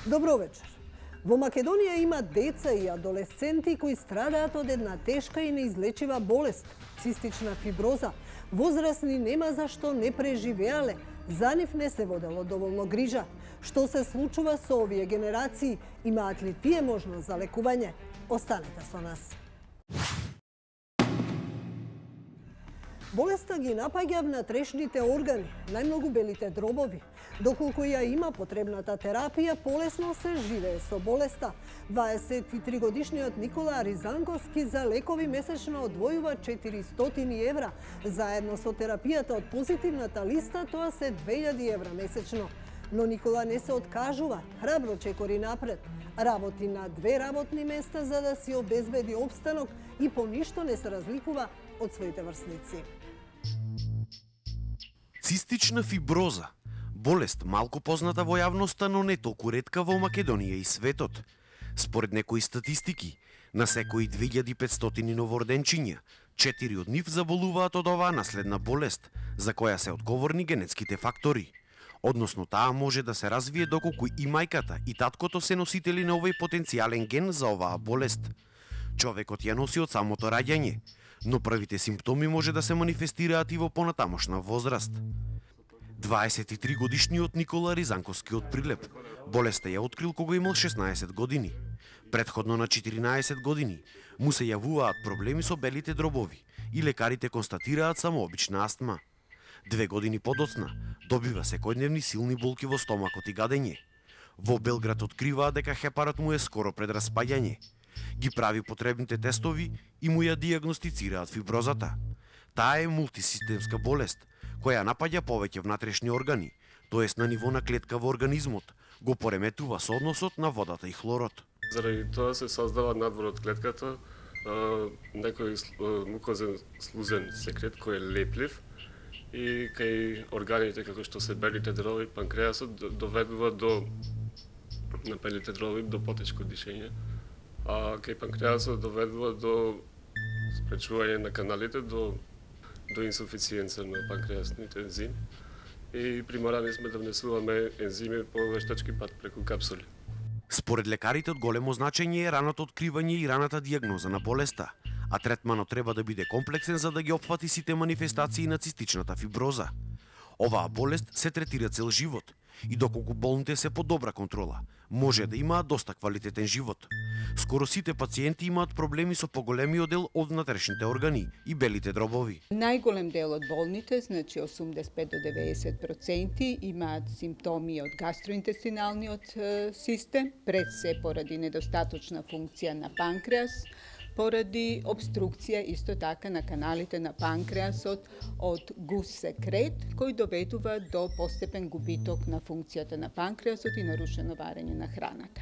Добро вечер. Во Македонија има деца и адолесценти кои страдаат од една тешка и неизлечива болест – цистична фиброза. Возрастни нема зашто не преживеале, за нив не се водело доволно грижа. Што се случува со овие генерации? Имаат ли тие можност за лекување? Останете со нас. Болеста ги напаѓа внатрешните органи, најмногу белите дробови. Доколку ја има потребната терапија, полесно се живее со болеста. 23-годишниот Никола Аризанковски за лекови месечно одвојува 400 евра. Заедно со терапијата од позитивната листа, тоа се 2000 евра месечно. Но Никола не се откажува, храбро чекори напред. Работи на 2 работни места за да си обезбеди опстанок и по ништо не се разликува од своите врсници. Цистична фиброза. Болест малку позната во јавноста, но не толку ретка во Македонија и светот. Според некои статистики, на секои 2500 новороденчиња, 4 од нив заболуваат од оваа наследна болест, за која се одговорни генетските фактори. Односно, таа може да се развие доколку и мајката и таткото се носители на овој потенцијален ген за оваа болест. Човекот ја носи од самото раѓање, но првите симптоми може да се манифестираат и во понатамошна возраст. 23-годишниот Никола Ризанковски од Прилеп болеста ја открил кога имал 16 години. Претходно на 14 години му се јавуваат проблеми со белите дробови и лекарите констатираат само обична астма. 2 години подоцна добива секојдневни силни болки во стомакот и гадење. Во Белград откриваат дека хепарот му е скоро пред распаѓање. Ги прави потребните тестови и му ја диагностицираат фиброзата. Таа е мултисистемска болест, која напаѓа повеќе внатрешни органи, тоест на ниво на клетка во организмот, го пореметува соодносот на водата и хлорот. Заради тоа се создава надвор од клетката некој мукозен слузен секрет кој е леплив и кај органите како што се белите дробови, панкреасот доведува до на белите дробови до потешко дишење, а кај панкреасот доведува до спречување на каналите до инсуфициенца на панкреасните ензими и приморани сме да внесуваме ензими по вештачки пат преку капсули. Според лекарите од големо значење е раното откривање и раната диагноза на болеста, а третманот треба да биде комплексен за да ги опфати сите манифестации на цистичната фиброза. Оваа болест се третира цел живот и доколку болните се под добра контрола, може да имаат доста квалитетен живот. Скоро сите пациенти имаат проблеми со поголемиот дел од внатрешните органи и белите дробови. Најголем дел од болните, значи 85 до 90%, имаат симптоми од гастроинтестиналниот систем, пред се поради недостаточна функција на панкреас, поради обструкција исто така на каналите на панкреасот од гус секрет, кој доведува до постепен губиток на функцијата на панкреасот и нарушено варење на храната.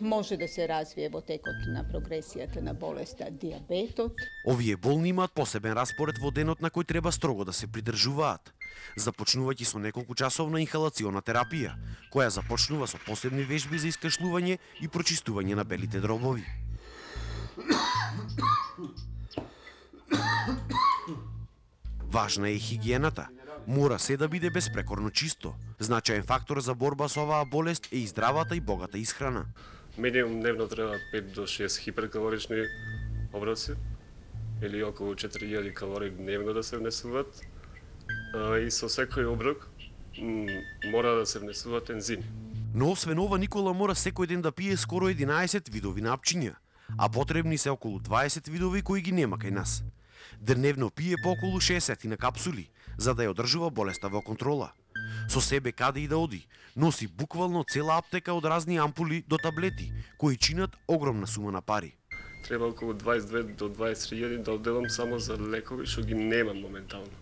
Може да се развие во текот на прогресијата на болеста диабетот. Овие болни имаат посебен распоред во денот на кој треба строго да се придржуваат. Започнувајќи со неколку часовна инхалациона терапија, која започнува со посебни вежби за искашлување и прочистување на белите дробови. Важна е хигиената. Мора се да биде безпрекорно чисто. Значаен фактор за борба со оваа болест е и здравата и богата исхрана. Минимум дневно треба 5 до 6 хиперкалорични оброци или околу 4000 калории дневно да се внесуваат. И со секој оброк мора да се внесуваат ензими. Но освен ова, Никола мора секој ден да пие скоро 11 видови напчиња, а потребни се околу 20 видови кои ги нема кај нас. Дневно пие по околу 60 на капсули, за да ја одржува болеста во контрола. Со себе каде и да оди, носи буквално цела аптека од разни ампули до таблети, кои чинат огромна сума на пари. Треба околу 22 до 23.000 да одделам само за лекови што ги немам моментално,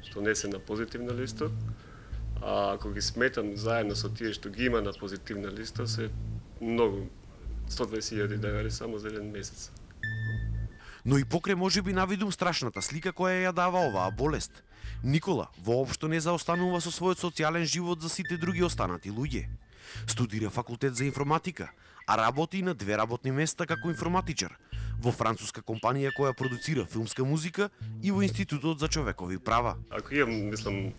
што не се на позитивна листа, а ако ги сметам заедно со тие што ги има на позитивна листа, се многу, 120.000 денари само за еден месец. Но и покрај можеби навидум страшната слика која ја дава оваа болест, Никола воопшто не заостанува со својот социјален живот за сите други останати луѓе. Студира факултет за информатика, а работи и на 2 работни места како информатичар во француска компанија која продуцира филмска музика и во Институтот за човекови права. Ако имам, мислам,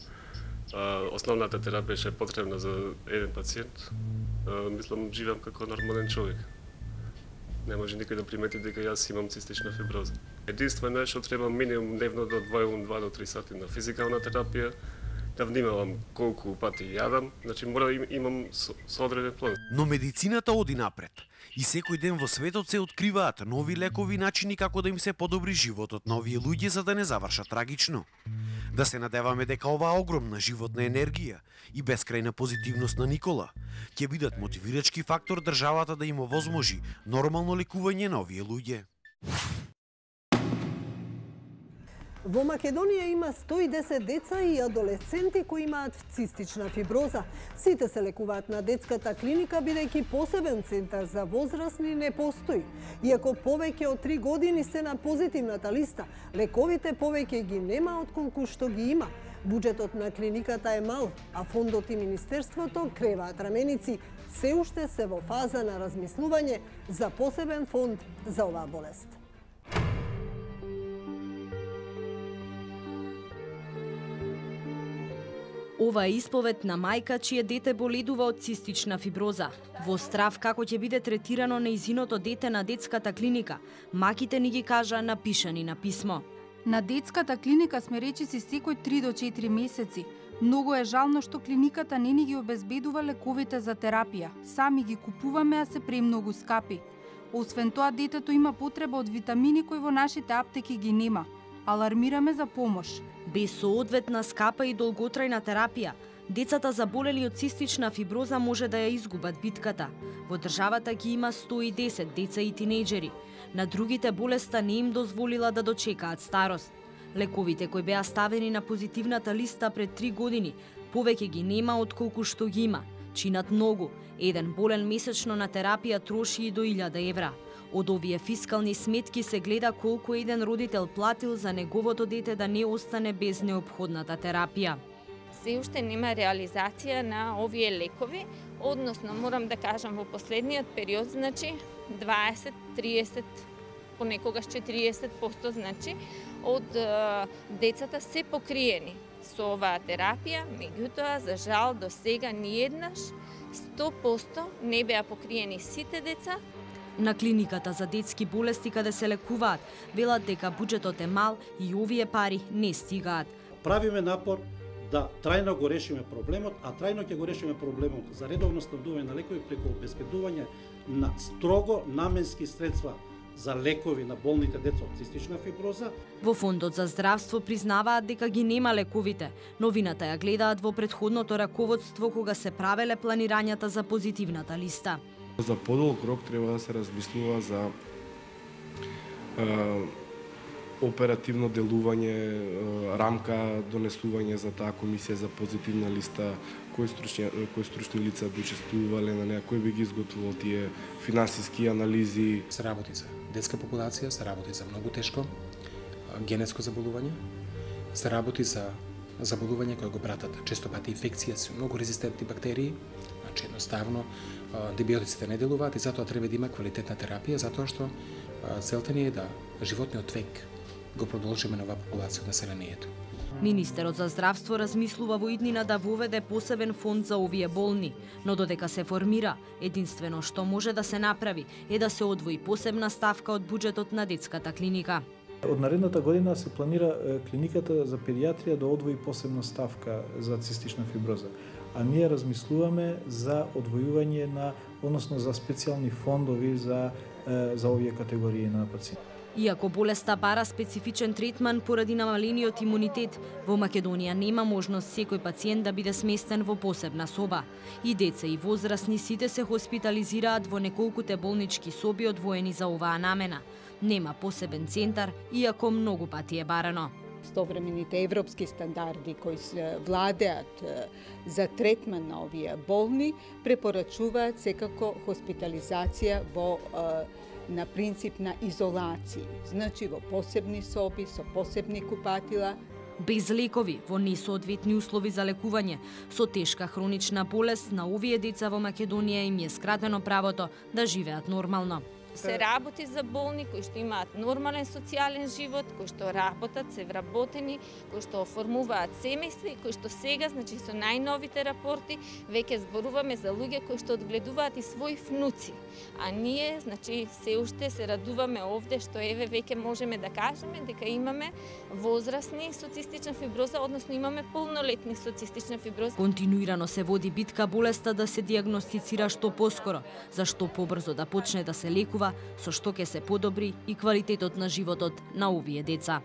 Основната терапија што е потребна за еден пациент, мислам, живеам како нормален човек. Не може никој да примети дека јас имам цистична фиброза. Единствено е што треба минимум дневно да одвојувам 2 до 3 сати на физикална терапија, да внимавам колку пати јадам, значи мора да имам со одреден план. Но медицината оди напред. И секој ден во светот се откриваат нови лекови начини како да им се подобри животот на овие луѓе за да не завршат трагично. Да се надеваме дека оваа огромна животна енергија и бескрајна позитивност на Никола ќе бидат мотивирачки фактор државата да им овозможи нормално лекување на овие луѓе. Во Македонија има 110 деца и адолесценти кои имаат цистична фиброза. Сите се лекуваат на детската клиника, бидејќи посебен центар за возрастни не постои. Иако повеќе од 3 години се на позитивната листа, лековите повеќе ги нема отколку што ги има. Буџетот на клиниката е мал, а фондот и министерството креваат раменици. Се уште се во фаза на размислување за посебен фонд за оваа болест. Ова е исповед на мајка чие дете боледува од цистична фиброза. Во страв како ќе биде третирано нејзиното дете на детската клиника, маките ни ги кажа напишани на писмо. На детската клиника сме речиси секој 3 до 4 месеци. Многу е жално што клиниката не ни ги обезбедува лековите за терапија. Сами ги купуваме, а се премногу скапи. Освен тоа, детето има потреба од витамини кои во нашите аптеки ги нема. Алармираме за помош. Без соодветна скапа и долготрајна терапија, децата заболели од цистична фиброза може да ја изгубат битката. Во државата ги има 110 деца и тинејџери. На другите болеста не им дозволила да дочекаат старост. Лековите кои беа ставени на позитивната листа пред 3 години, повеќе ги нема отколку што ги има. Чинат многу. Еден болен месечно на терапија троши и до 1000 евра. Од овие фискални сметки се гледа колку еден родител платил за неговото дете да не остане без неопходната терапија. Се уште нема реализација на овие лекови, односно морам да кажам во последниот период, значи 20, 30, понекогаш 40%, значи од децата се покриени со оваа терапија, меѓутоа за жал до сега ниеднаш 100% не беа покриени сите деца. На клиниката за детски болести каде се лекуваат, велат дека буџетот е мал и овие пари не стигаат. Правиме напор да трајно го решиме проблемот, а трајно ќе го решиме проблемот за редовно снабдување на лекови преку обезбедување на строго наменски средства за лекови на болните деца од цистична фиброза. Во Фондот за здравство признаваат дека ги нема лековите. Новината ја гледаат во претходното раководство кога се правеле планирањата за позитивната листа. За подолг рок треба да се размислува за оперативно делување, рамка, донесување за таа комисија за позитивна листа, кои стручни лица би учествувале на неа, кој би ги изготвил тие финансиски анализи. Се работи за детска популација, се работи за многу тешко генетско заболување, се работи за заболување кои го пратат често пати инфекција со многу резистентни бактерии, значи едноставно антибиотиците не делуваат и затоа треба да има квалитетна терапија, затоа што целта ни е да животниот век го продолжиме на оваа популација од населението. Министерот за здравство размислува во иднина да воведе посебен фонд за овие болни, но додека се формира, единствено што може да се направи е да се одвои посебна ставка од буџетот на детската клиника. Од наредната година се планира клиниката за педиатрија да одвои посебна ставка за цистична фиброза. А ние размислуваме за одвојување на, односно за специјални фондови за овие категории на пациенти. Иако болеста бара специфичен третман поради намалениот имунитет, во Македонија нема можност секој пациент да биде сместен во посебна соба. И деца и возрастни сите се хоспитализираат во неколкуте болнички соби одвоени за оваа намена. Нема посебен центар, иако многу пати е барано. Современите европски стандарди кои се владеат за третман на овие болни препорачуваат секако хоспитализација на принцип на изолација, значи во посебни соби со посебни купатила. Без лекови, во несоодветни услови за лекување, со тешка хронична болест на овие деца во Македонија им е скратено правото да живеат нормално. се работи за болни кои што имаат нормален социјален живот, кои што работат, се вработени, кои што оформуваат семејства и кои што сега, значи со најновите рапорти, веќе зборуваме за луѓе кои што одгледуваат и своји внуци. А ние, значи, се уште се радуваме овде што еве веќе можеме да кажеме дека имаме возрастни со цистична фиброза, односно имаме полнолетни со цистична фиброза. Континуирано се води битка болеста да се дијагностицира што поскоро, за што побрзо да почне да се лекува, со што ќе се подобри и квалитетот на животот на овие деца.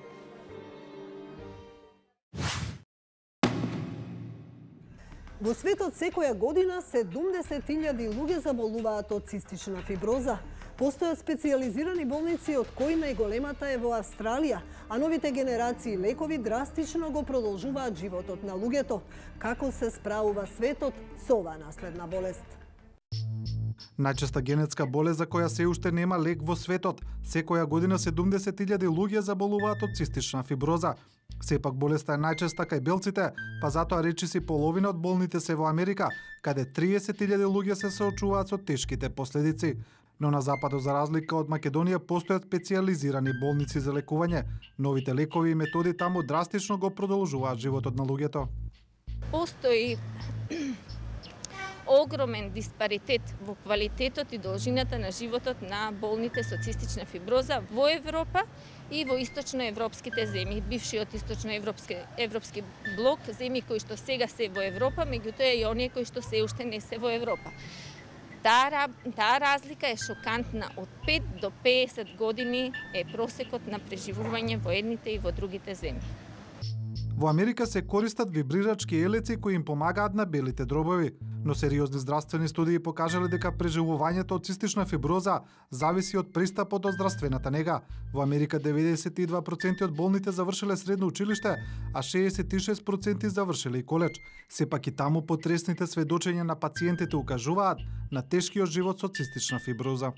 Во светот секоја година 70.000 луѓе заболуваат од цистична фиброза. Постојат специјализирани болници, од кои најголемата е во Австралија, а новите генерации лекови драстично го продолжуваат животот на луѓето. Како се справува светот со оваа наследна болест? Најчеста генетска болест за која се уште нема лек во светот. Секоја година 70.000 луѓе заболуваат од цистична фиброза. Сепак болеста е најчеста кај белците, па затоа речиси половина од болните се во Америка, каде 30.000 луѓе се соочуваат со тешките последици. Но на западот, за разлика од Македонија, постојат специјализирани болници за лекување. Новите лекови и методи таму драстично го продолжуваат животот на луѓето. Постои огромен диспаритет во квалитетот и должината на животот на болните со цистична фиброза во Европа и во источноевропските земји, бившиот источноевропски блок, земји кои што сега се во Европа, меѓутоа и оние кои што се уште не се во Европа. Таа разлика е шокантна. Од 5 до 50 години е просекот на преживување во едните и во другите земји. Во Америка се користат вибрирачки елеци кои им помагаат на белите дробови, но сериозни здравствени студии покажале дека преживувањето од цистична фиброза зависи од пристапот до здравствената нега. Во Америка 92% од болните завршиле средно училиште, а 66% завршиле и коледж. Сепак и таму потресните сведочења на пациентите укажуваат на тешкиот живот со цистична фиброза.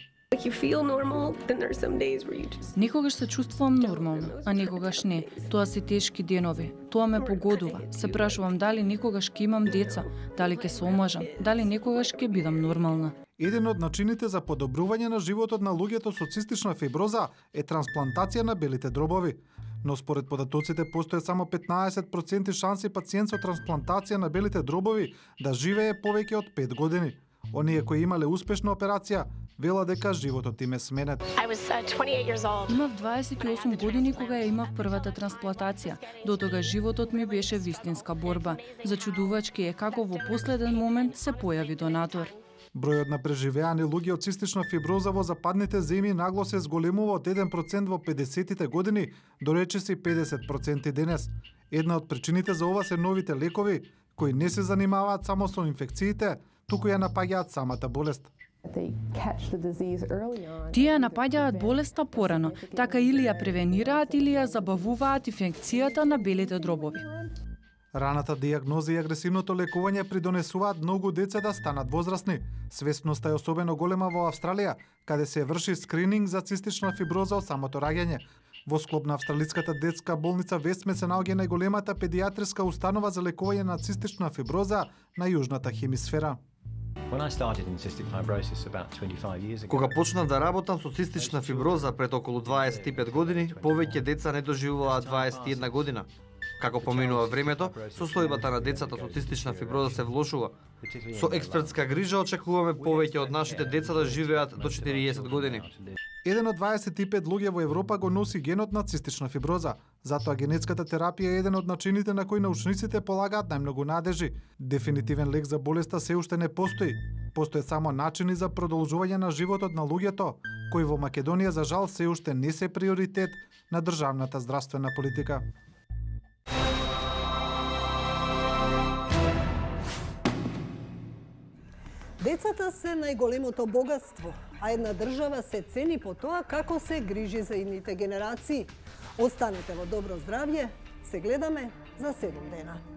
Некогаш се чувствувам нормално, а некогаш не. Тоа се тешки денови. Тоа ме погодува. Се прашувам дали некогаш ќе имам деца, дали ќе се омажам, дали некогаш ќе бидам нормална. Еден од начините за подобрување на животот на луѓето со цистична фиброза е трансплантација на белите дробови. Но според податоците постои само 15% шанси пациент со трансплантација на белите дробови да живее повеќе од 5 години. Оние кои имале успешна операција вела дека животот им е сменет. Имав 28 години кога ја имав првата трансплантација. До тога животот ми беше вистинска борба. Зачудувачки е како во последен момент се појави донатор. Бројот на преживеани луѓе од цистична фиброза во западните земји нагло се зголемува од 1% во 50-тите години до речиси 50% денес. Една од причините за ова се новите лекови, кои не се занимаваат само со инфекциите, туку ја напаѓаат самата болест. Тие напаѓаат болеста порано, така или ја превенираат или ја забавуваат инфекцијата на белите дробови. Раната дијагноза и агресивното лекување придонесуваат многу деца да станат возрастни. Свесноста е особено голема во Австралија, каде се врши скрининг за цистична фиброза од самото раѓање. Во склоп на австралиската детска болница Вестме се наоѓа најголемата педијатриска установа за лекување на цистична фиброза на јужната хемисфера. Кога почнав да работам со цистична фиброза пред околу 25 години, повеќе деца не доживуваат 21 година. Како поминува времето, состојбата на децата со цистична фиброза се влошува. Со експертска грижа очекуваме повеќе од нашите деца да живеат до 40 години. Еден од 25 луѓе во Европа го носи генот на цистична фиброза. Затоа генетската терапија е еден од начините на кои научниците полагаат најмногу надежи. Дефинитивен лек за болеста се уште не постои. Постојат само начини за продолжување на животот на луѓето, кои во Македонија за жал се уште не се приоритет на државната здравствена политика. Децата се најголемото богатство, а една држава се цени по тоа како се грижи за идните генерации. Останете во добро здравје, се гледаме за 7 дена.